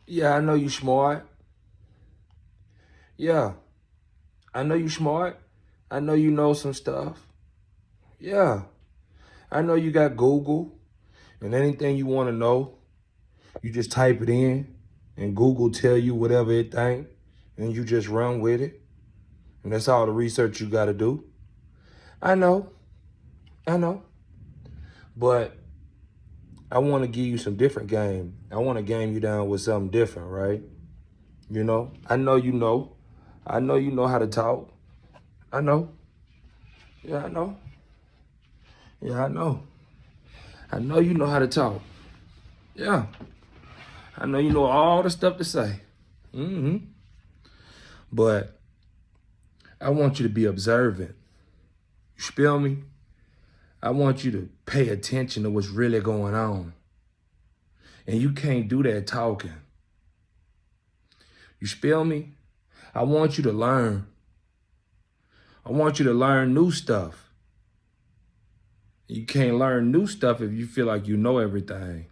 Yeah, I know you smart. Yeah, I know you smart. I know you know some stuff. Yeah, I know you got Google and anything you want to know, you just type it in and Google tell you whatever it think and you just run with it. And that's all the research you got to do. I know, I know. But I want to give you some different game. I want to game you down with something different, right? You know, I know you know. I know you know how to talk. I know. Yeah, I know. Yeah, I know. I know you know how to talk. Yeah. I know you know all the stuff to say. Mm-hmm. But I want you to be observant. You feel me? I want you to pay attention to what's really going on. And you can't do that talking. You feel me? I want you to learn. I want you to learn new stuff. You can't learn new stuff if you feel like you know everything.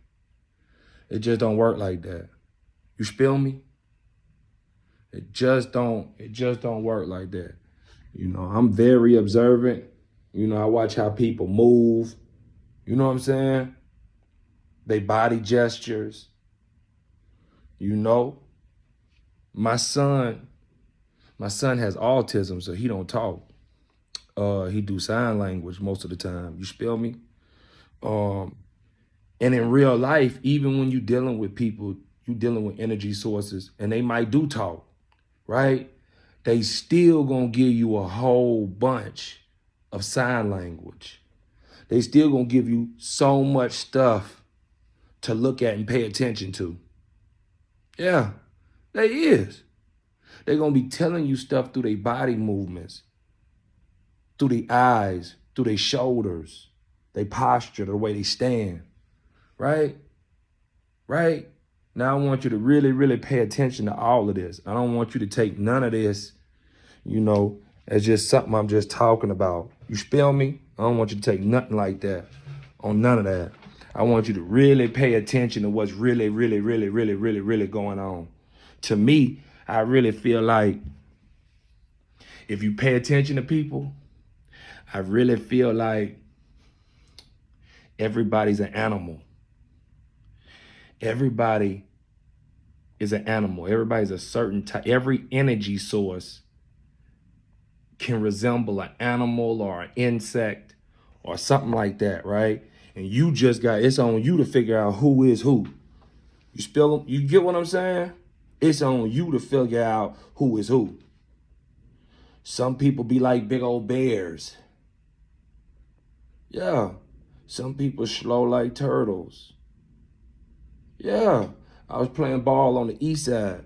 It just don't work like that. You feel me? It just don't work like that. You know, I'm very observant. You know, I watch how people move. You know what I'm saying? They body gestures. You know, my son, my son has autism, so he don't talk. He do sign language most of the time. You feel me? Um, and in real life, even when you dealing with people, you dealing with energy sources, and they might do talk, right? They still gonna give you a whole bunch of sign language. They still gonna give you so much stuff to look at and pay attention to. Yeah, they is. They're gonna be telling you stuff through their body movements, through their eyes, through their shoulders, their posture, the way they stand, right? Right? Now I want you to really, really pay attention to all of this. I don't want you to take none of this, you know, as just something I'm just talking about. You feel me? I don't want you to take nothing like that on none of that. I want you to really pay attention to what's really, really, really, really, really, really going on. To me, I really feel like if you pay attention to people, I really feel like everybody's an animal. Everybody is an animal. Everybody's a certain type. Every energy source can resemble an animal or an insect or something like that, right? And you just got, it's on you to figure out who is who. You get what I'm saying? It's on you to figure out who is who. Some people be like big old bears. Yeah. Some people slow like turtles. Yeah. I was playing ball on the east side,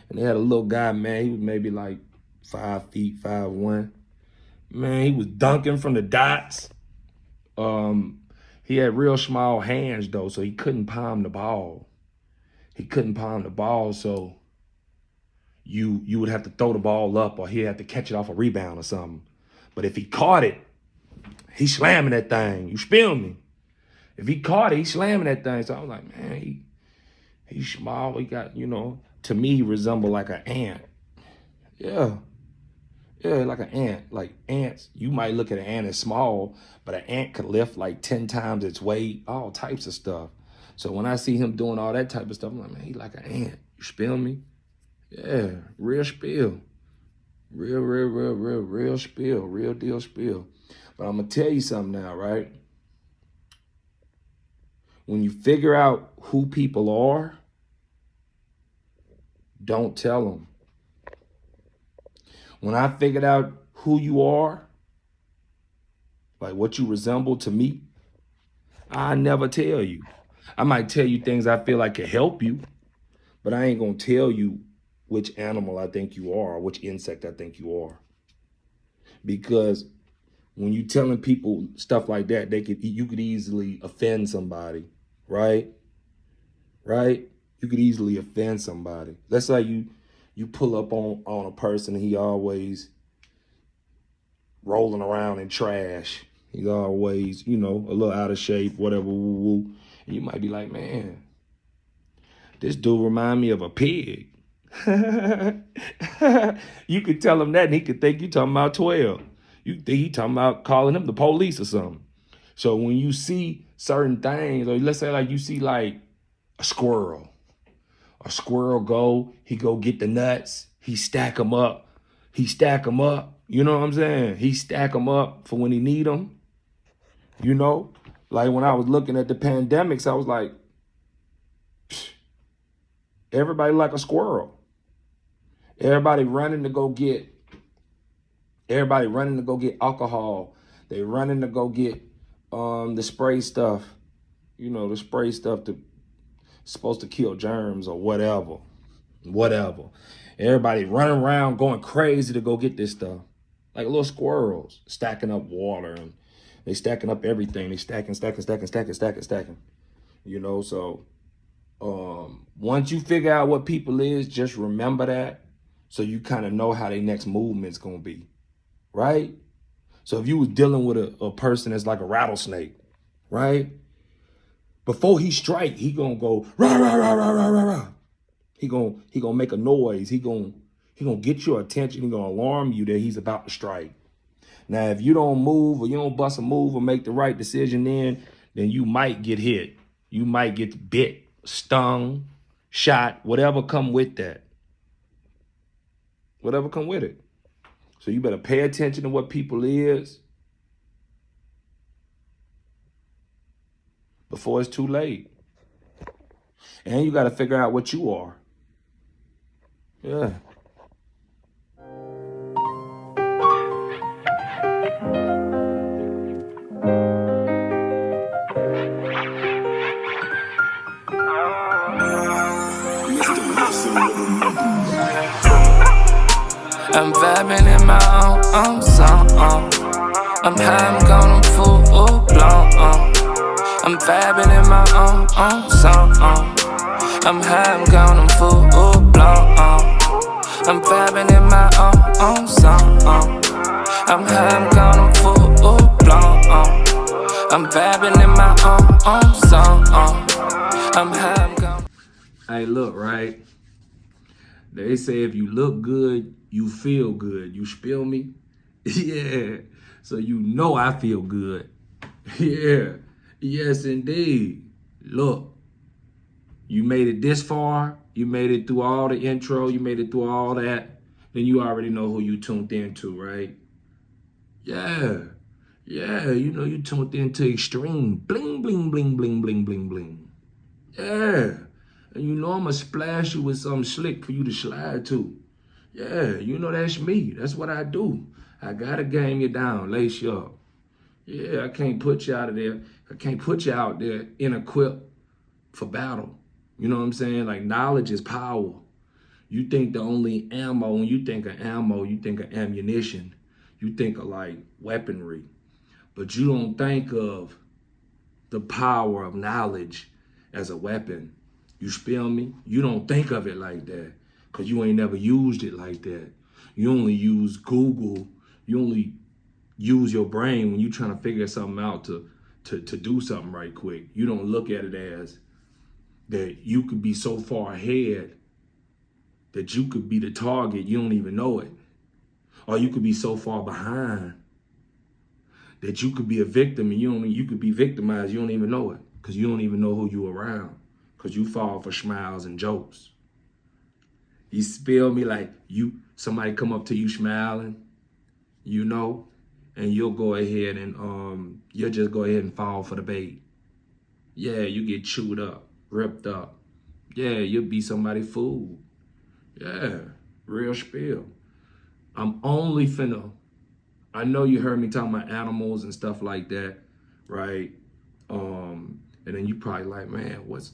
and they had a little guy, man. He was maybe like 5 feet, 5'1". Man, he was dunking from the dots. He had real small hands though, so he couldn't palm the ball. He couldn't palm the ball, so you would have to throw the ball up, or he'd have to catch it off a rebound or something. But if he caught it, he slamming that thing. You feel me? If he caught it, he slamming that thing. So I was like, man, he's small. He got, you know, to me, he resembled like an ant. Yeah. Yeah, like an ant. Like ants, you might look at an ant as small, but an ant could lift like 10 times its weight, all types of stuff. So when I see him doing all that type of stuff, I'm like, man, he like an ant. You feel me? Yeah, real spill. Real spill. Real deal spill. But I'm going to tell you something now, right? When you figure out who people are, don't tell them. When I figured out who you are, like what you resemble to me, I never tell you. I might tell you things I feel like can help you, but I ain't gonna tell you which animal I think you are or which insect I think you are. Because when you telling people stuff like that, you could easily offend somebody, right? Right? You could easily offend somebody. Let's say you pull up on a person and he always rolling around in trash. He's always, you know, a little out of shape, whatever, woo woo. And you might be like, man, This dude remind me of a pig. You could tell him that and he could think you talking about 12. You think he talking about calling him the police or something. So when you see certain things, or let's say like you see like a squirrel he go get the nuts, he stack them up. You know what I'm saying? He stack them up for when he need them. You know, like when I was looking at the pandemics, I was like, everybody like a squirrel. Everybody running to go get alcohol. They running to go get the spray stuff. You know, the spray stuff that's supposed to kill germs or whatever. Everybody running around going crazy to go get this stuff. Like little squirrels stacking up water, and they stacking up everything. They stacking. You know, so once you figure out what people is, just remember that, so you kind of know how their next movement's gonna be, right? So if you was dealing with a person that's like a rattlesnake, right? Before he strike, he gonna go rah rah rah rah rah rah rah. He gonna make a noise. He gonna get your attention. He gonna alarm you that he's about to strike. Now, if you don't move or you don't bust a move or make the right decision, then you might get hit. You might get bit, stung, shot, whatever come with that. Whatever come with it. So you better pay attention to what people is before it's too late. And you got to figure out what you are. Yeah. I'm vibing in my own song. I'm high, I'm gone, I'm full blown. I'm vibing in my own song. I'm high, I'm gone, I'm full blown. I'm vibing in my own song. I'm high, I'm gone, I'm full blown. I'm vibing in my own song. I'm high, I'm gone. Hey, look, right? They say if you look good, you feel good. You spill me? Yeah. So you know I feel good. Yeah. Yes, indeed. Look, you made it this far. You made it through all the intro. You made it through all that. Then you already know who you tuned into, right? Yeah. Yeah, you know you tuned into Extreme Bling, Bling, Bling, Bling, Bling, Bling, Bling. Yeah. And you know I'm going to splash you with something slick for you to slide to. Yeah, you know that's me. That's what I do. I got to game you down, lace you up. Yeah, I can't put you out of there. I can't put you out there inequipped for battle. You know what I'm saying? Like, knowledge is power. You think the only ammo, when you think of ammo, you think of ammunition. You think of, like, weaponry. But you don't think of the power of knowledge as a weapon. You feel me? You don't think of it like that because you ain't never used it like that. You only use Google. You only use your brain when you're trying to figure something out to do something right quick. You don't look at it as that you could be so far ahead that you could be the target. You don't even know it. Or you could be so far behind that you could be a victim and you could be victimized. You don't even know it because you don't even know who you around. Because you fall for smiles and jokes. You feel me? Like somebody come up to you smiling, you know, and you'll go ahead and you'll just go ahead and fall for the bait. Yeah, you get chewed up, ripped up. Yeah, you'll be somebody fooled. Yeah, real spill. I know you heard me talking about animals and stuff like that, right? And then you probably like, man, what's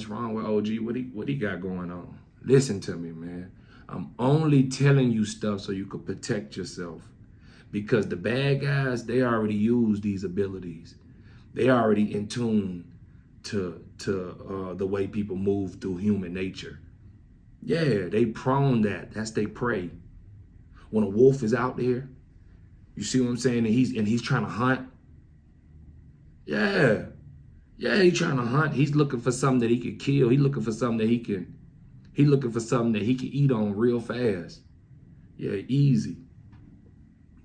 wrong with OG? What he got going on? Listen to me, man. I'm only telling you stuff so you could protect yourself. Because the bad guys, they already use these abilities. They already in tune to the way people move through human nature. Yeah, they prone that. That's their prey. When a wolf is out there, you see what I'm saying? And he's trying to hunt. Yeah. Yeah, he trying to hunt. He's looking for something that he could kill. He looking for something that he can eat on real fast. Yeah, easy.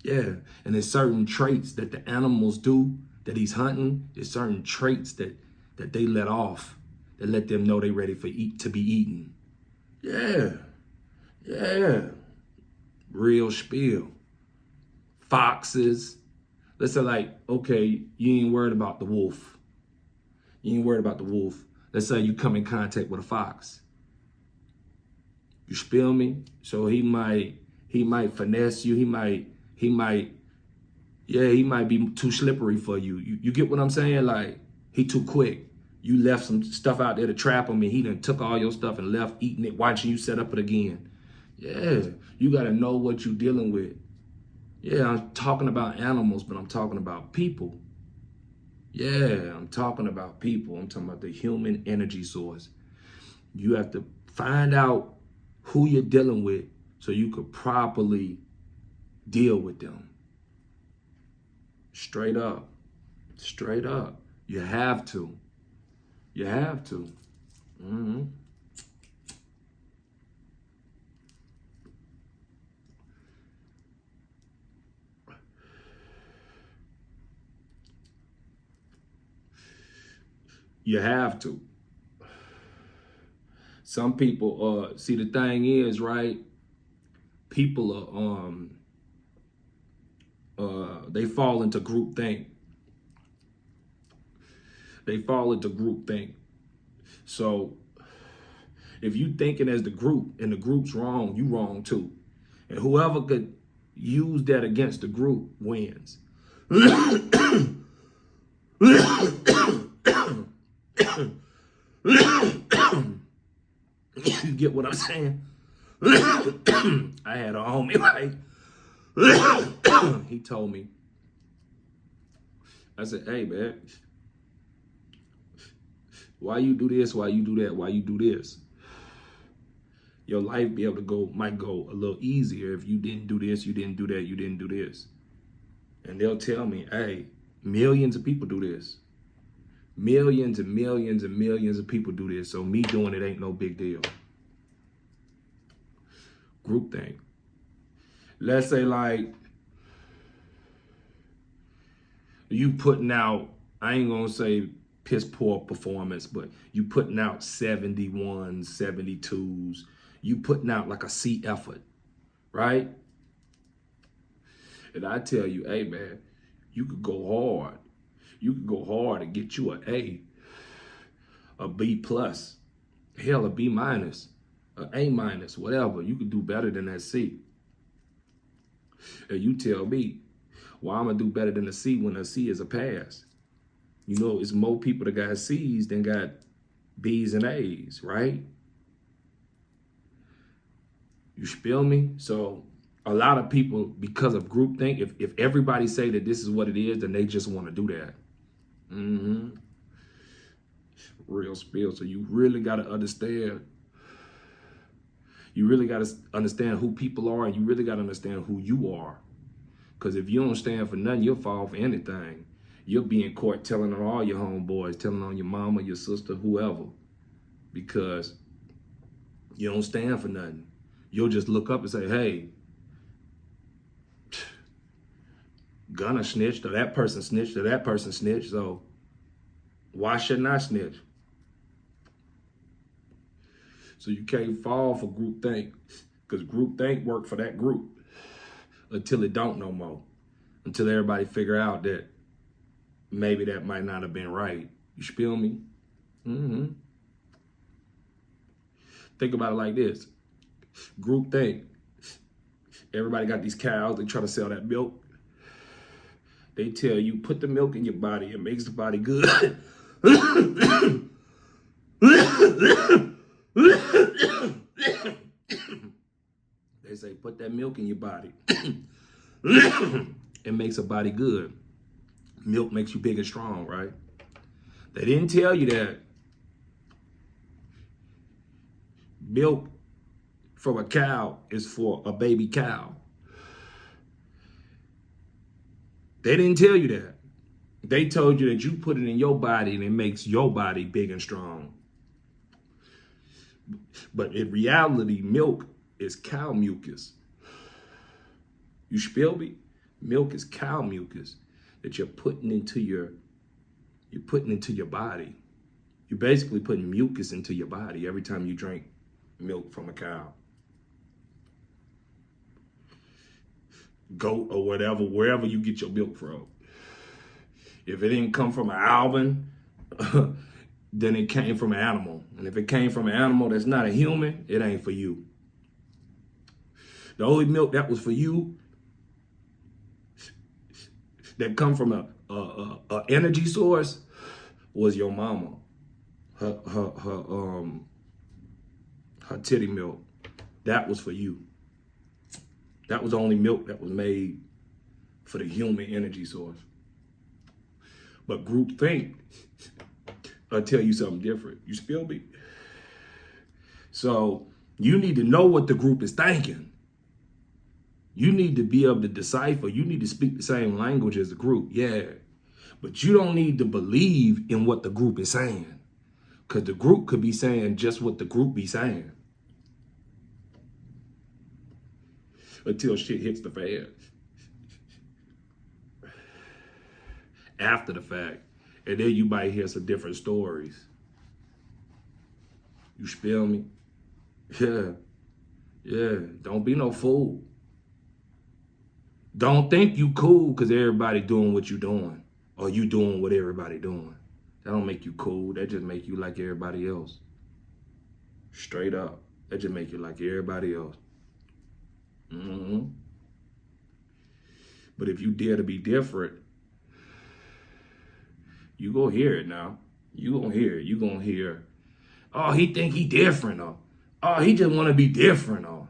Yeah, and there's certain traits that the animals do that he's hunting. There's certain traits that they let off that let them know they ready to be eaten. Yeah, yeah, real spiel. Foxes. Let's say like, okay, you ain't worried about the wolf. You ain't worried about the wolf. Let's say you come in contact with a fox. You spill me? So he might finesse you. He might be too slippery for you. You get what I'm saying? Like, he too quick. You left some stuff out there to trap him, and he done took all your stuff and left eating it, watching you set up it again. Yeah, you gotta know what you're dealing with. Yeah, I'm talking about animals, but I'm talking about people. Yeah, I'm talking about people. I'm talking about the human energy source. You have to find out who you're dealing with so you could properly deal with them. Straight up. Straight up. You have to. You have to. Mm-hmm. You have to. Some people, see, the thing is, right? People they fall into groupthink. They fall into groupthink. So if you thinking as the group and the group's wrong, you wrong too. And whoever could use that against the group wins. You get what I'm saying? I had a homie, right? He told me, I said, hey, man, why you do this? Why you do that? Why you do this? Your life might go a little easier if you didn't do this, you didn't do that, you didn't do this. And they'll tell me, hey, millions of people do this. Millions and millions and millions of people do this. So me doing it ain't no big deal. Groupthink. Let's say like you putting out, I ain't gonna say piss poor performance, but you putting out 71s, 72s. You putting out like a C effort, right? And I tell you, hey man, you could go hard. You could go hard and get you a B plus, hell, a B minus, a A minus, whatever. You could do better than that C. And you tell me, well, I'm gonna do better than a C when a C is a pass. You know, it's more people that got C's than got B's and A's, right? You feel me? So a lot of people, because of groupthink, if everybody say that this is what it is, then they just want to do that. Mm-hmm. Real spill. So you really got to understand. You really got to understand who people are, and you really got to understand who you are. Because if you don't stand for nothing, you'll fall for anything. You'll be in court telling on all your homeboys, telling on your mama, your sister, whoever, because you don't stand for nothing. You'll just look up and say, hey, Gunna snitched, or that person snitched, or that person snitched, so why shouldn't I snitch? So you can't fall for groupthink, because groupthink work for that group until it don't no more, until everybody figure out that maybe that might not have been right. You feel me? Mm-hmm. Think about it like this. Groupthink. Everybody got these cows. They try to sell that milk. They tell you, put the milk in your body. It makes the body good. They say, put that milk in your body. It makes a body good. Milk makes you big and strong, right? They didn't tell you that milk from a cow is for a baby cow. They didn't tell you that. They told you that you put it in your body and it makes your body big and strong. But in reality, milk is cow mucus. You spill me? Milk is cow mucus that you're putting into your body. You're basically putting mucus into your body every time you drink milk from a cow, goat, or whatever, wherever you get your milk from. If it didn't come from an almond, then it came from an animal. And if it came from an animal that's not a human, it ain't for you. The only milk that was for you, that come from a energy source, was your mama. Her titty milk. That was for you. That was the only milk that was made for the human energy source. But groupthink will tell you something different. You spill me? So you need to know what the group is thinking. You need to be able to decipher. You need to speak the same language as the group. Yeah. But you don't need to believe in what the group is saying. Because the group could be saying just what the group be saying. Until shit hits the fan. After the fact. And then you might hear some different stories. You spill me? Yeah. Yeah. Don't be no fool. Don't think you cool because everybody doing what you doing. Or you doing what everybody doing. That don't make you cool. That just make you like everybody else. Straight up. That just make you like everybody else. Mm-hmm. But if you dare to be different, you gonna hear it now. You gonna hear it. You gonna hear, oh, he think he different, or oh, he just wanna be different, or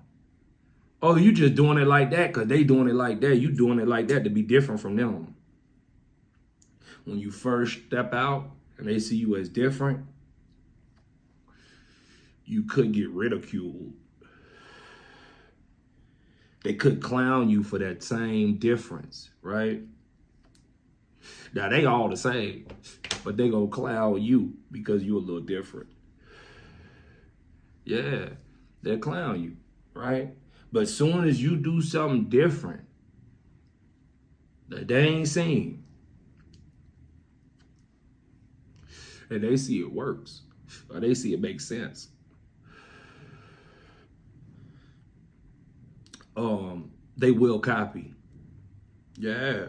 oh, you just doing it like that because they doing it like that. You doing it like that to be different from them. When you first step out and they see you as different, you could get ridiculed. They could clown you for that same difference, right? Now, they all the same, but they gonna clown you because you a little different. Yeah, they'll clown you, right? But as soon as you do something different that they ain't seen, and they see it works, or they see it makes sense, they will copy. Yeah.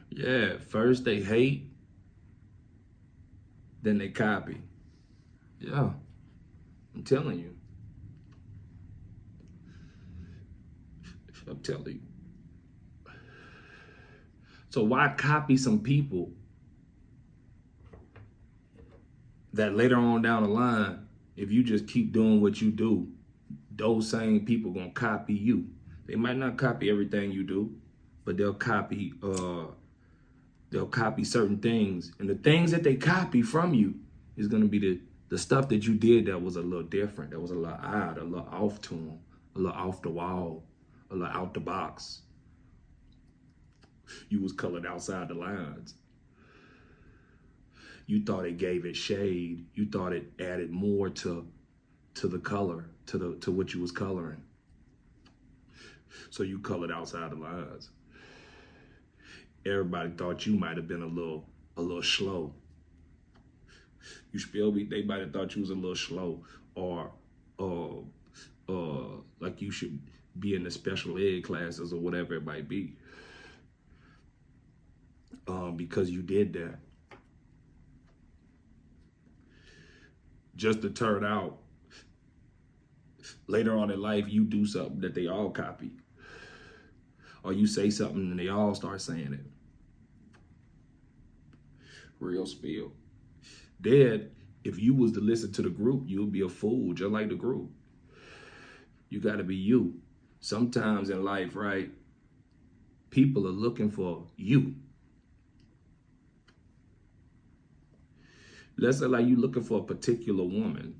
Yeah, first they hate, then they copy. Yeah, I'm telling you. I'm telling you. So why copy some people that later on down the line, if you just keep doing what you do, those same people gonna copy you. They might not copy everything you do, but they'll copy certain things. And the things that they copy from you is gonna be the stuff that you did that was a little different, that was a little odd, a little off to them, a little off the wall, a little out the box. You was colored outside the lines. You thought it gave it shade. You thought it added more to the color, to what you was coloring. So you colored outside the lines. Everybody thought you might have been a little slow. You spill me? They might have thought you was a little slow, or like you should be in the special ed classes or whatever it might be, because you did that. Just to turn out later on in life, you do something that they all copy. Or you say something and they all start saying it. Real spill. Dad, if you was to listen to the group, you'd be a fool just like the group. You gotta be you. Sometimes in life, right, people are looking for you. Let's say like you looking for a particular woman.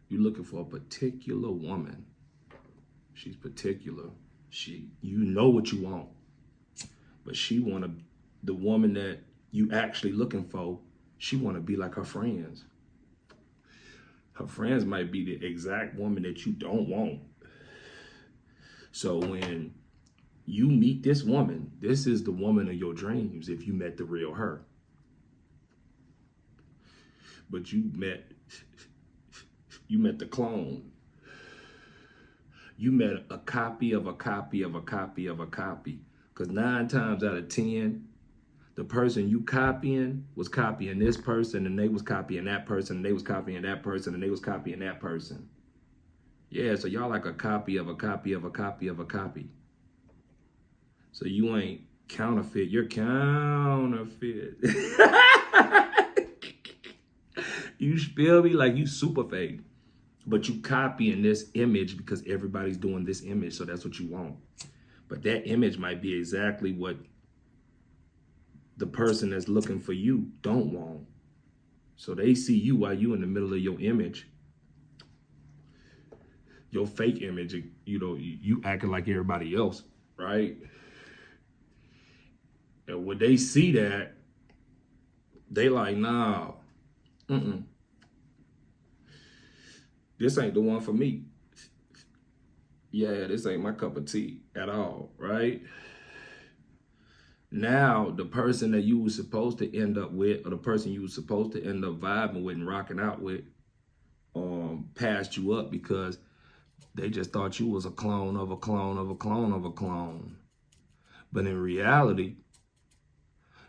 You're looking for a particular woman. She's particular. You know what you want. But the woman that you actually looking for, she want to be like her friends. Her friends might be the exact woman that you don't want. So when you meet this woman, this is the woman of your dreams if you met the real her. But you met the clone. You met a copy of a copy of a copy of a copy. Because 9 times out of 10, the person you copying was copying this person, and they was copying that person, and they was copying that person, and they was copying that person. Yeah, so y'all like a copy of a copy of a copy of a copy. So you ain't counterfeit, you're counterfeit. You feel me? Like you super fake. But you copying this image because everybody's doing this image, so that's what you want. But that image might be exactly what the person that's looking for you don't want. So they see you while you in the middle of your image, your fake image, you know, you acting like everybody else, right? And when they see that, they like, nah, this ain't the one for me. Yeah, this ain't my cup of tea at all, right? Now, the person that you was supposed to end up with, or the person you was supposed to end up vibing with and rocking out with, passed you up because they just thought you was a clone of a clone of a clone of a clone. But in reality,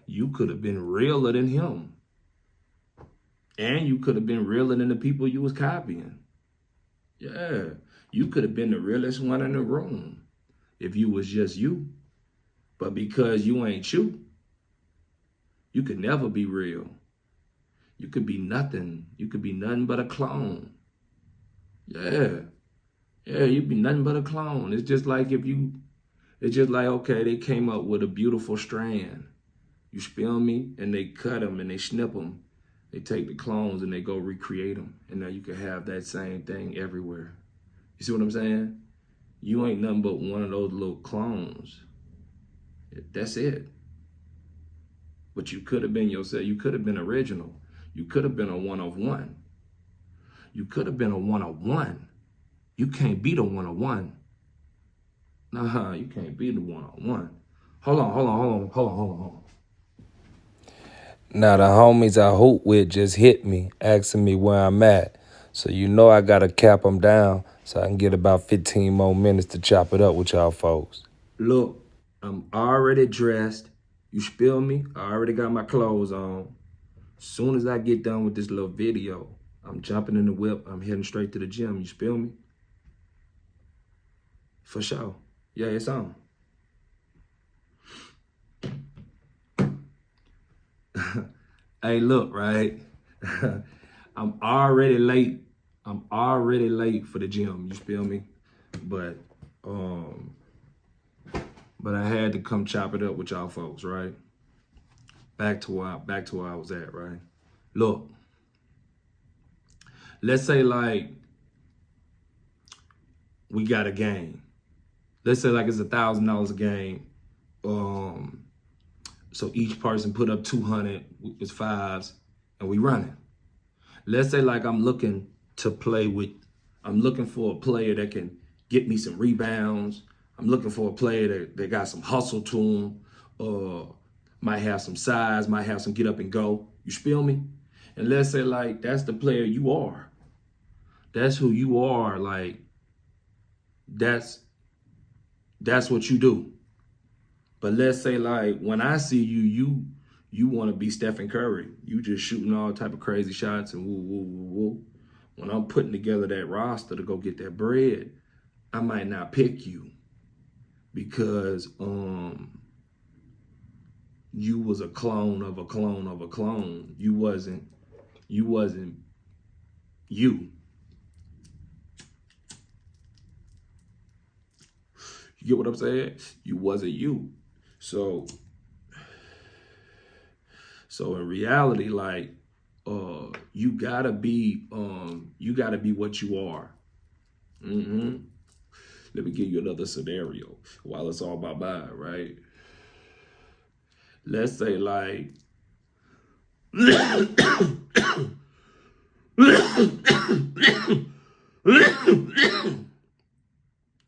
you could have been realer than him. And you could have been realer than the people you was copying. Yeah, you could have been the realest one in the room if you was just you. But because you ain't you could never be real. You could be nothing. You could be nothing but a clone. Yeah, you'd be nothing but a clone. It's just like okay, they came up with a beautiful strand. You feel me? And they cut them and they snip them. They take the clones and they go recreate them. And now you can have that same thing everywhere. You see what I'm saying? You ain't nothing but one of those little clones. That's it. But you could have been yourself. You could have been original. You could have been a one of one. You could have been a one of one. You can't be the one of one. Nah, you can't be the one of one. Hold on. Now the homies I hoop with just hit me, asking me where I'm at. So you know I gotta cap them down so I can get about 15 more minutes to chop it up with y'all folks. Look, I'm already dressed. You feel me? I already got my clothes on. Soon as I get done with this little video, I'm jumping in the whip. I'm heading straight to the gym. You feel me? For sure. Yeah, it's on. Hey, look, right? I'm already late for the gym. You feel me? But I had to come chop it up with y'all folks, right? Back to where I was at, right? Look, let's say like we got a game. Let's say like it's $1,000 a game. So each person put up 200 with fives, and we running. Let's say like I'm looking for a player that can get me some rebounds. I'm looking for a player that got some hustle to him, might have some size, might have some get up and go. You feel me? And let's say like that's the player you are. That's who you are. Like that's what you do. But let's say like when I see you want to be Stephen Curry. You just shooting all type of crazy shots and woo. When I'm putting together that roster to go get that bread, I might not pick you because you was a clone of a clone of a clone. You wasn't you. You get what I'm saying? You wasn't you. So in reality, like, you gotta be what you are. Let me give you another scenario while it's all bye-bye, right? let's say like,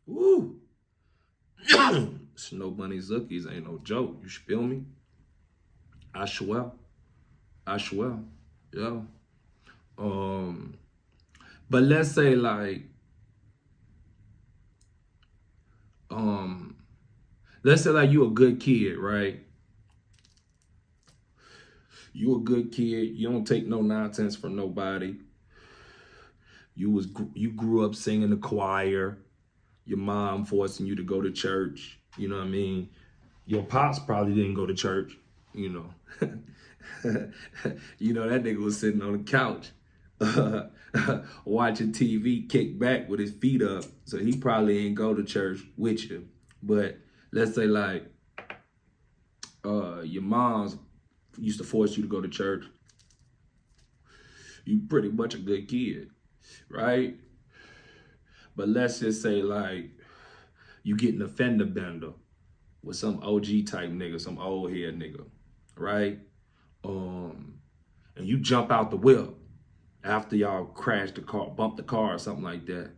woo. Snow Bunny Zookies ain't no joke. You feel me? I swear. I swear. Yeah. But let's say like, let's say like you a good kid, right? You a good kid. You don't take no nonsense from nobody. You grew up singing the choir. Your mom forcing you to go to church. You know what I mean? Your pops probably didn't go to church. You know, you know that nigga was sitting on the couch watching TV, kick back with his feet up. So he probably ain't go to church with you. But let's say like your mom's used to force you to go to church. You pretty much a good kid, right? But let's just say like you getting a fender bender with some OG type nigga, some old head nigga, right? And you jump out the whip after y'all crash the car, bump the car or something like that.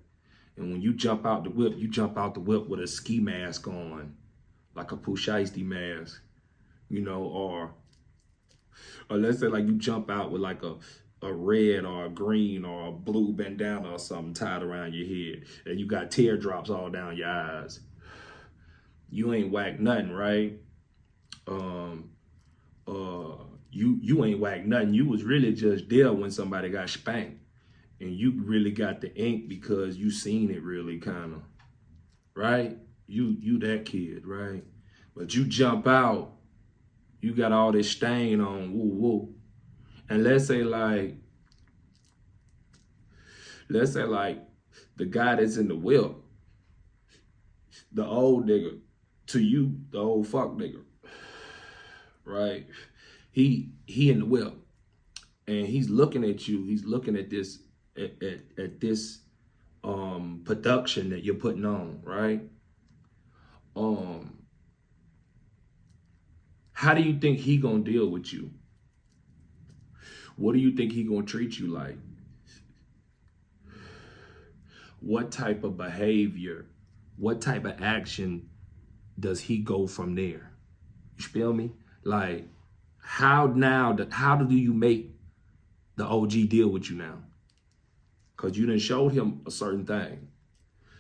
And when you jump out the whip, you jump out the whip with a ski mask on, like a Pooh Shiesty mask, you know, or let's say like you jump out with like a red or a green or a blue bandana or something tied around your head, and you got teardrops all down your eyes. You ain't whack nothing, right? You ain't whack nothing. You was really just there when somebody got spanked, and you really got the ink because you seen it really kind of, right? You that kid, right? But you jump out, you got all this stain on, woo woo. And let's say like the guy that's in the whip, the old nigga, to you, the old fuck nigga, right? He in the whip, and he's looking at you. He's looking at this at this production that you're putting on, right? How do you think he gonna deal with you? What do you think he gonna treat you like? What type of behavior, what type of action does he go from there? You feel me? Like, how do you make the OG deal with you now? Because you done showed him a certain thing.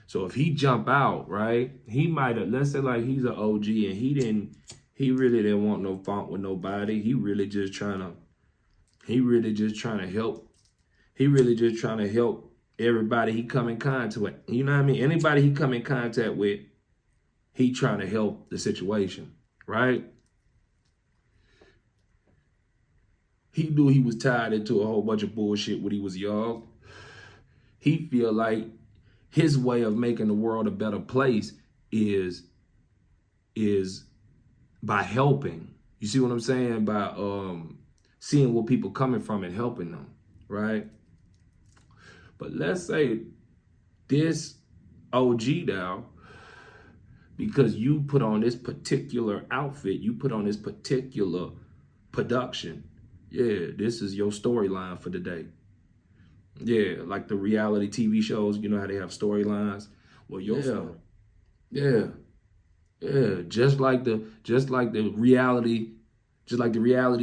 So if he jump out, right, he might have, let's say like he's an OG and he really didn't want no funk with nobody. He really just trying to help. He really just trying to help everybody he come in contact with. You know what I mean? Anybody he come in contact with, he trying to help the situation, right? He knew he was tied into a whole bunch of bullshit when he was young. He feel like his way of making the world a better place is by helping. You see what I'm saying? By seeing where people coming from and helping them, right? But let's say this OG now, because you put on this particular outfit, you put on this particular production. Yeah, this is your storyline for the day. Yeah, like the reality TV shows, you know how they have storylines? Well, your story. Yeah. Just like the reality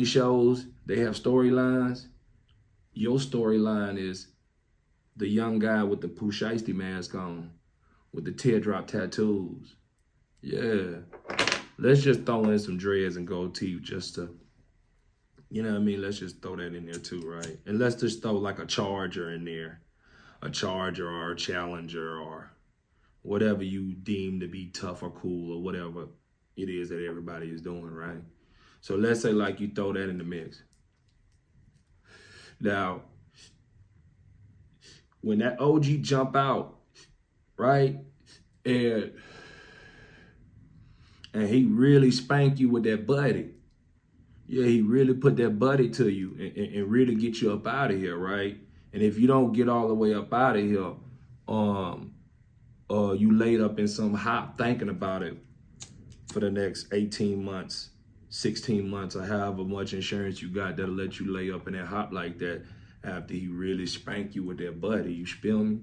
shows, they have storylines. Your storyline is the young guy with the Pooh Shiesty mask on, with the teardrop tattoos. Yeah. Let's just throw in some dreads and gold teeth just to, you know what I mean? Let's just throw that in there too, right? And let's just throw like a Charger in there. A Charger or a Challenger or whatever you deem to be tough or cool or whatever it is that everybody is doing, right? So let's say like you throw that in the mix. Now, when that OG jump out, right? And he really spank you with that buddy. Yeah, he really put that buddy to you and really get you up out of here, right? And if you don't get all the way up out of here, you laid up in some hop thinking about it for the next 18 months, 16 months or however much insurance you got that'll let you lay up in that hop like that after he really spank you with that buddy. You feel me?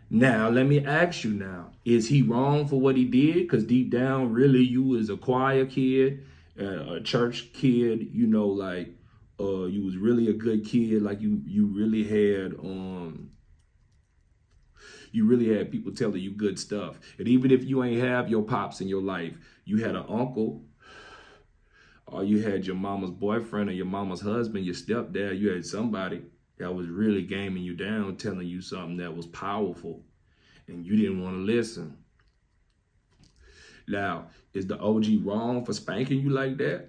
Now, let me ask you now, is he wrong for what he did? Because deep down, really, you was a choir kid, a church kid, you know, like, you was really a good kid. Like you really had people telling you good stuff. And even if you ain't have your pops in your life, you had an uncle, or you had your mama's boyfriend or your mama's husband, your stepdad, you had somebody that was really gaming you down, telling you something that was powerful, and you didn't want to listen. Now, is the OG wrong for spanking you like that?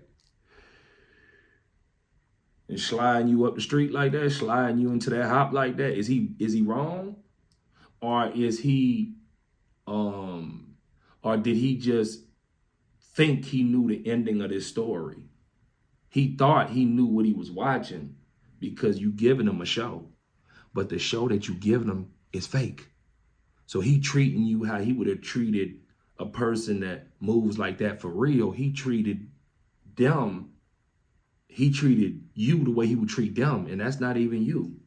And sliding you up the street like that, sliding you into that hop like that? Is he wrong? Or is he, or did he just think he knew the ending of this story? He thought he knew what he was watching because you giving him a show, but the show that you giving him is fake. So he treating you how he would have treated a person that moves like that for real. He treated you the way he would treat them, and that's not even you.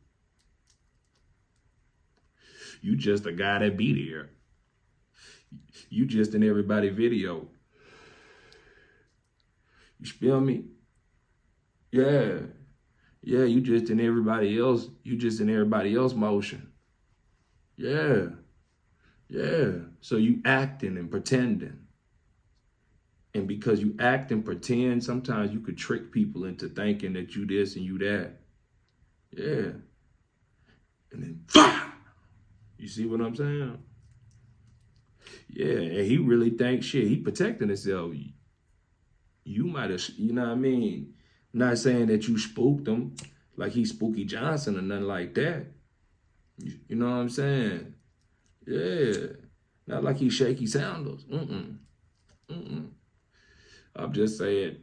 You just a guy that be there. You just in everybody's video. You feel me? Yeah. Yeah, you just in everybody else. You just in everybody else motion. Yeah. Yeah. So you acting and pretending. And because you act and pretend, sometimes you could trick people into thinking that you this and you that. Yeah. And then, fire! You see what I'm saying? Yeah, and he really thinks shit. He protecting himself. You might have, you know what I mean? Not saying that you spooked him like he's Spooky Johnson or nothing like that. You know what I'm saying? Yeah. Not like he's Shaky Sandals. I'm just saying,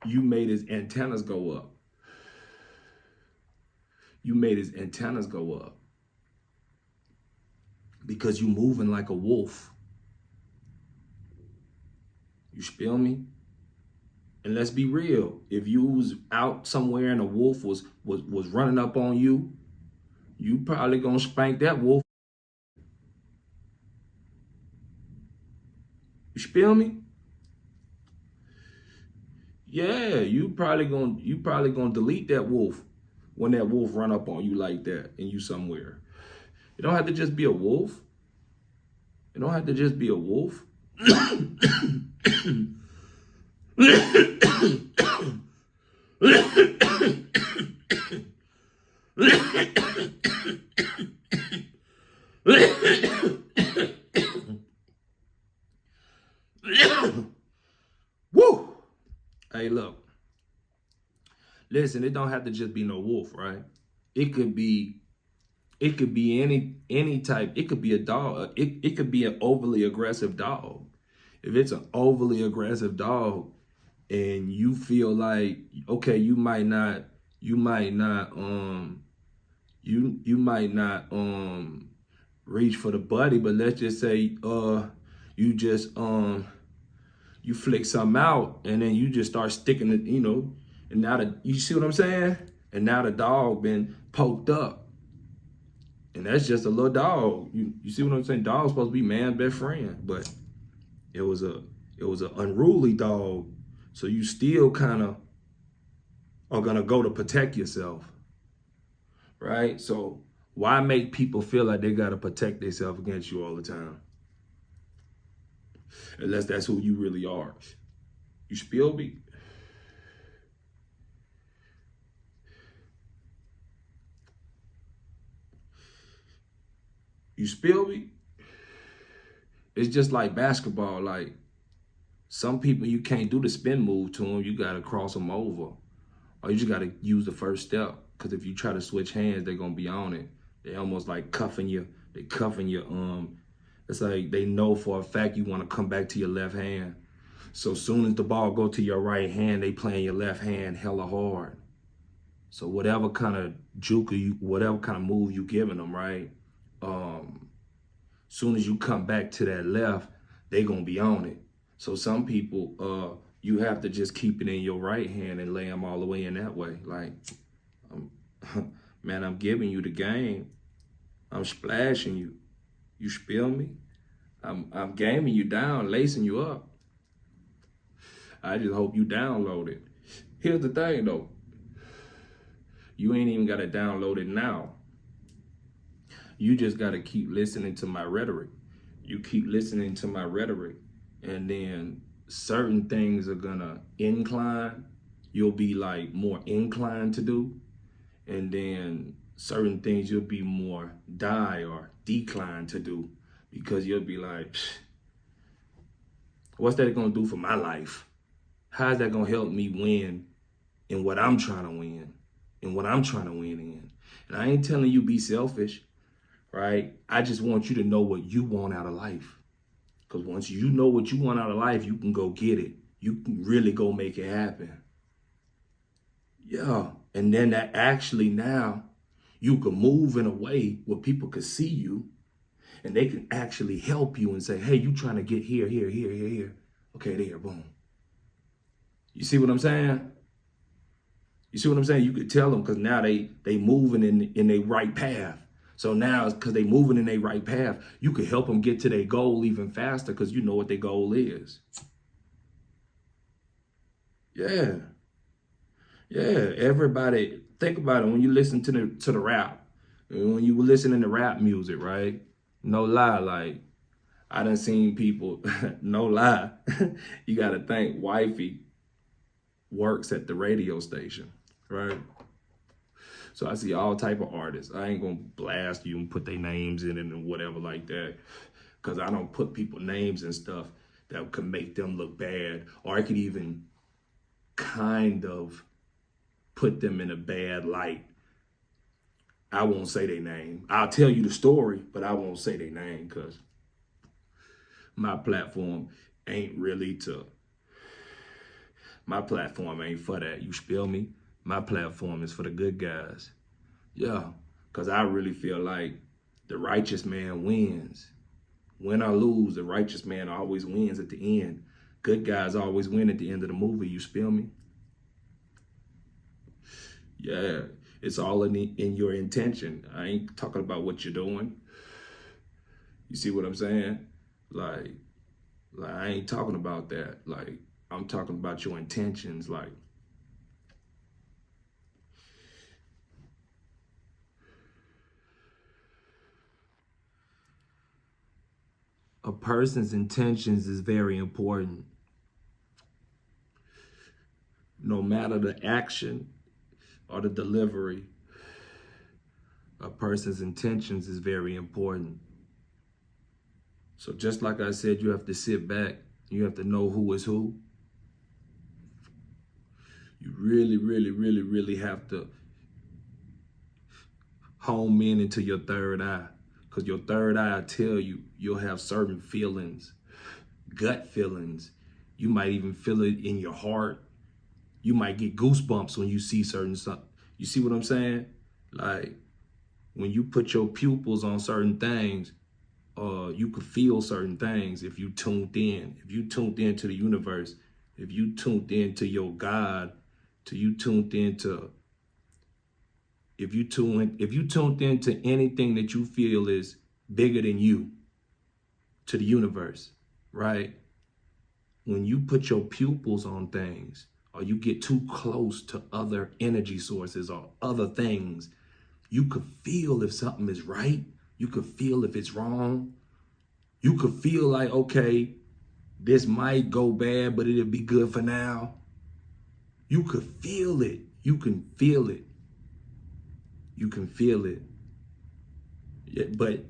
you made his antennas go up. You made his antennas go up because you moving like a wolf. You feel me? And let's be real. If you was out somewhere and a wolf was running up on you, you probably gonna spank that wolf. You feel me? Yeah, you probably gonna delete that wolf when that wolf run up on you like that and you somewhere. It don't have to just be a wolf. It don't have to just be a wolf. Woo! Hey, look. Listen, it don't have to just be no wolf, right? It could be any type. It could be a dog. It could be an overly aggressive dog. If it's an overly aggressive dog and you feel like, okay, you might not reach for the buddy, but let's just say you just you flick something out and then you just start sticking it, you know, and now you see what I'm saying? And now the dog been poked up. And that's just a little dog. You see what I'm saying? Dog's supposed to be man's best friend, but it was an unruly dog. So you still kind of are gonna go to protect yourself, right? So why make people feel like they gotta protect themselves against you all the time? Unless that's who you really are. You spill me? You spill me? It's just like basketball. Like, some people, you can't do the spin move to them. You got to cross them over. Or you just got to use the first step. Because if you try to switch hands, they're going to be on it. They almost like cuffing you. They cuffing your It's like they know for a fact you want to come back to your left hand. So soon as the ball go to your right hand, they playing your left hand hella hard. So whatever kind of juke whatever kind of move you giving them, right? Soon as you come back to that left, they gonna be on it. So some people, you have to just keep it in your right hand and lay them all the way in that way. Like, man, I'm giving you the game. I'm splashing you. You feel me? I'm gaming you down, lacing you up. I just hope you download it. Here's the thing though. You ain't even gotta download it now. You just gotta keep listening to my rhetoric. You keep listening to my rhetoric, and then certain things are gonna incline. You'll be like more inclined to do. And then certain things you'll be more die or decline to do, because you'll be like, what's that gonna do for my life? How's that gonna help me win in what I'm trying to win, in what I'm trying to win in? And I ain't telling you be selfish, right? I just want you to know what you want out of life. Because once you know what you want out of life, you can go get it. You can really go make it happen. Yeah, and then that actually now you can move in a way where people can see you and they can actually help you and say, hey, you trying to get here, here, here, here, here. Okay, there, boom. You see what I'm saying? You see what I'm saying? You could tell them because now they moving in their right path. So now, because they moving in their right path, you could help them get to their goal even faster because you know what their goal is. Yeah. Yeah, everybody, think about it when you listen to the rap. When you were listening to rap music, right? No lie, like, I done seen people, no lie, you gotta think wifey works at the radio station, right? So I see all type of artists. I ain't gonna blast you and put their names in it and whatever like that, because I don't put people names and stuff that could make them look bad, or I could even kind of put them in a bad light. I won't say their name. I'll tell you the story, but I won't say their name because my platform ain't for that. You feel me? My platform is for the good guys. Yeah, because I really feel like the righteous man wins. Win or lose, the righteous man always wins at the end. Good guys always win at the end of the movie. You feel me? Yeah, it's all in your intention. I ain't talking about what you're doing. You see what I'm saying? Like I ain't talking about that. Like, I'm talking about your intentions. Like, a person's intentions is very important. No matter the action or the delivery, a person's intentions is very important. So just like I said, you have to sit back. You have to know who is who. You really, really, really, really have to home in into your third eye. Because your third eye will tell you, you'll have certain feelings, gut feelings. You might even feel it in your heart. You might get goosebumps when you see certain stuff. You see what I'm saying? Like, when you put your pupils on certain things, you could feel certain things if you tuned in. If you tuned into the universe, if you tuned into your God, if you tuned into anything that you feel is bigger than you, to the universe, right? When you put your pupils on things, or you get too close to other energy sources or other things, you could feel if something is right. You could feel if it's wrong. You could feel like, okay, this might go bad, but it'll be good for now. You could feel it. You can feel it. You can feel it. Yeah, but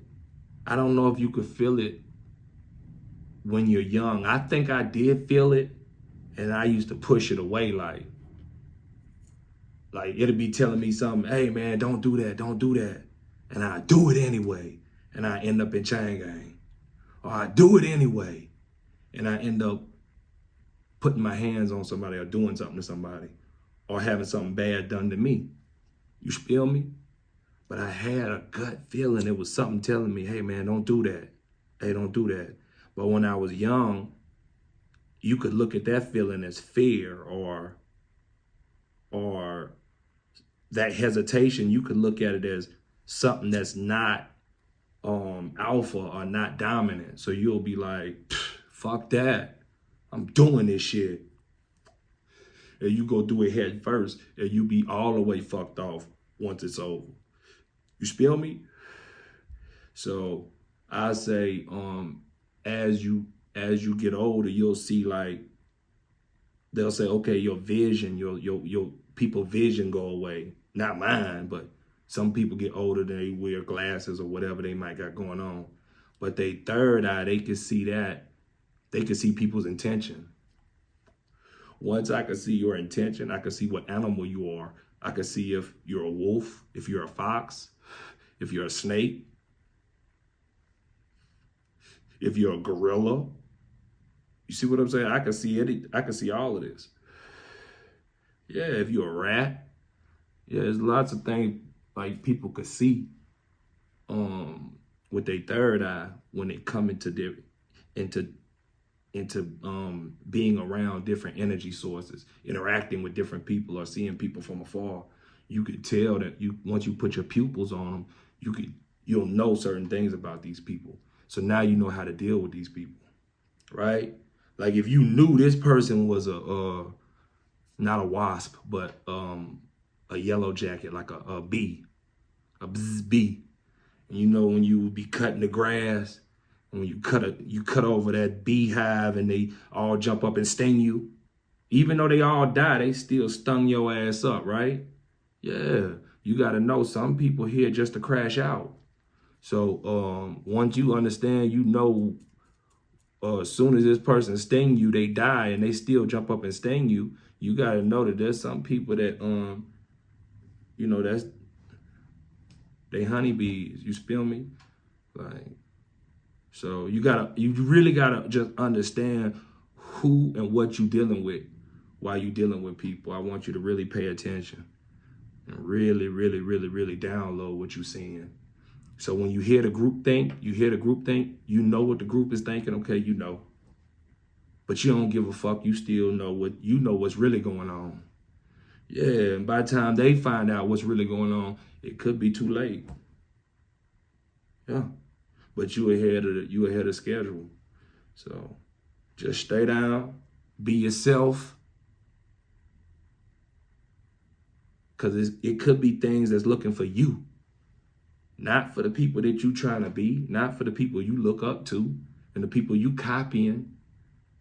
I don't know if you could feel it when you're young. I think I did feel it, and I used to push it away like it'll be telling me something, hey man, don't do that, don't do that. And I do it anyway, and I end up in chain gang. Or I do it anyway, and I end up putting my hands on somebody or doing something to somebody or having something bad done to me. You feel me? But I had a gut feeling. It was something telling me, hey man, don't do that. Hey, don't do that. But when I was young, you could look at that feeling as fear, or that hesitation, you could look at it as something that's not alpha or not dominant. So you'll be like, fuck that. I'm doing this shit. And you go do it head first, and you be all the way fucked off once it's over. You feel me? So I say, as you get older, you'll see, like, they'll say, okay, your vision, your people vision go away. Not mine, but some people get older, they wear glasses or whatever they might got going on. But they third eye, they can see that. They can see people's intention. Once I can see your intention, I can see what animal you are. I can see if you're a wolf, if you're a fox, if you're a snake, if you're a gorilla. You see what I'm saying? I can see it. I can see all of this. Yeah, if you're a rat. Yeah, there's lots of things like people could see with their third eye when they come into being around different energy sources, interacting with different people, or seeing people from afar. You could tell that once you put your pupils on them, you'll know certain things about these people. So now you know how to deal with these people, right? Like if you knew this person was not a wasp, but a yellow jacket, like a bee, a bee. And you know when you be cutting the grass, when you cut over that beehive and they all jump up and sting you, even though they all die, they still stung your ass up, right? Yeah, you got to know some people here just to crash out. So once you understand, you know, as soon as this person sting you, they die and they still jump up and sting you. You got to know that there's some people that, you know, they honeybees. You feel me? Like, so you really gotta just understand who and what you dealing with while you dealing with people. I want you to really pay attention and really, really, really, really download what you're seeing. So when you hear the group think, you know what the group is thinking, okay, you know. But you don't give a fuck, you still know what's really going on. Yeah, and by the time they find out what's really going on, it could be too late. Yeah. But you ahead of schedule. So just stay down, be yourself. Cause it could be things that's looking for you. Not for the people that you trying to be, not for the people you look up to and the people you copying.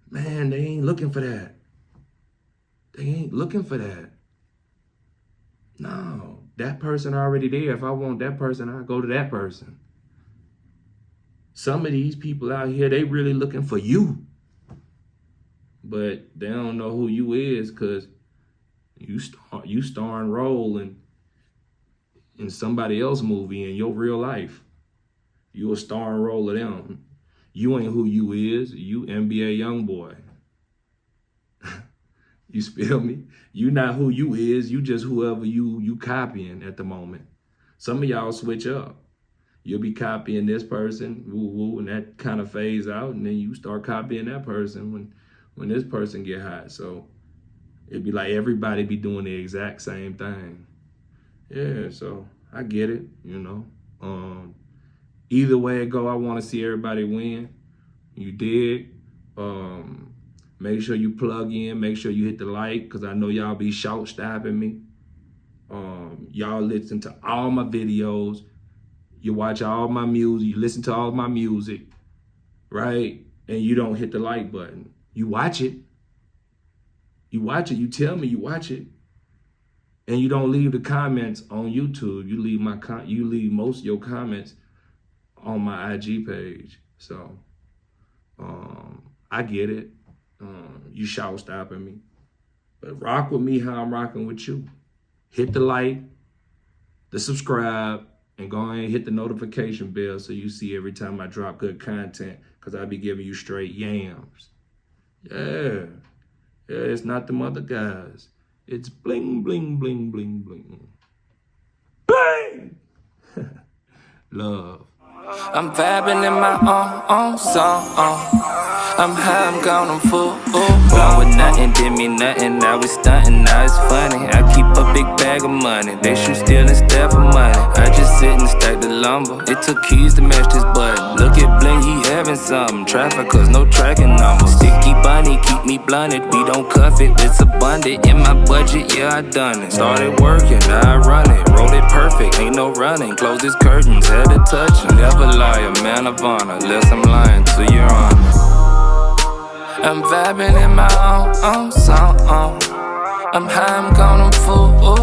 Man, they ain't looking for that. They ain't looking for that. No, that person already there. If I want that person, I'll go to that person. Some of these people out here, they really looking for you. But they don't know who you is because you starring role in somebody else's movie in your real life. You a starring role of them. You ain't who you is. You NBA young boy. You feel me? You not who you is. You just whoever you copying at the moment. Some of y'all switch up. You'll be copying this person, and that kind of fades out, and then you start copying that person when this person get hot. So it'd be like everybody be doing the exact same thing. Yeah, so I get it, you know. Either way it go, I want to see everybody win. You dig? Make sure you plug in. Make sure you hit the like, because I know y'all be shout-stopping me. Y'all listen to all my videos. You watch all my music. You listen to all my music, right? And you don't hit the like button. You watch it. You watch it. You tell me you watch it. And you don't leave the comments on YouTube. You leave most of your comments on my IG page. So I get it. You shout-stopping me. But rock with me how I'm rocking with you. Hit the like, the subscribe, and go ahead and hit the notification bell so you see every time I drop good content, because I be giving you straight yams. Yeah, it's not them other guys. It's bling, bling, bling, bling, bling. Bang! Love. I'm vibing in my own song. I'm high, I'm gone, I'm full. Born with nothing, did me nothing. Now we stunting, now it's funny. I keep a big bag of money. They shoot steal instead for money. I just sit and stack the lumber. It took keys to match this button. Look at Bling, he having something. Traffickers, no tracking numbers. Sticky bunny, keep me blunted. We don't cuff it, it's abundant. In my budget, yeah, I done it. Started working, now I run it. Roll it perfect, ain't no running. Close his curtains, had to touch him. Never lie, a man of honor. Unless I'm lying to your honor. I'm vibing in my own song. I'm high, I'm gone, I'm full.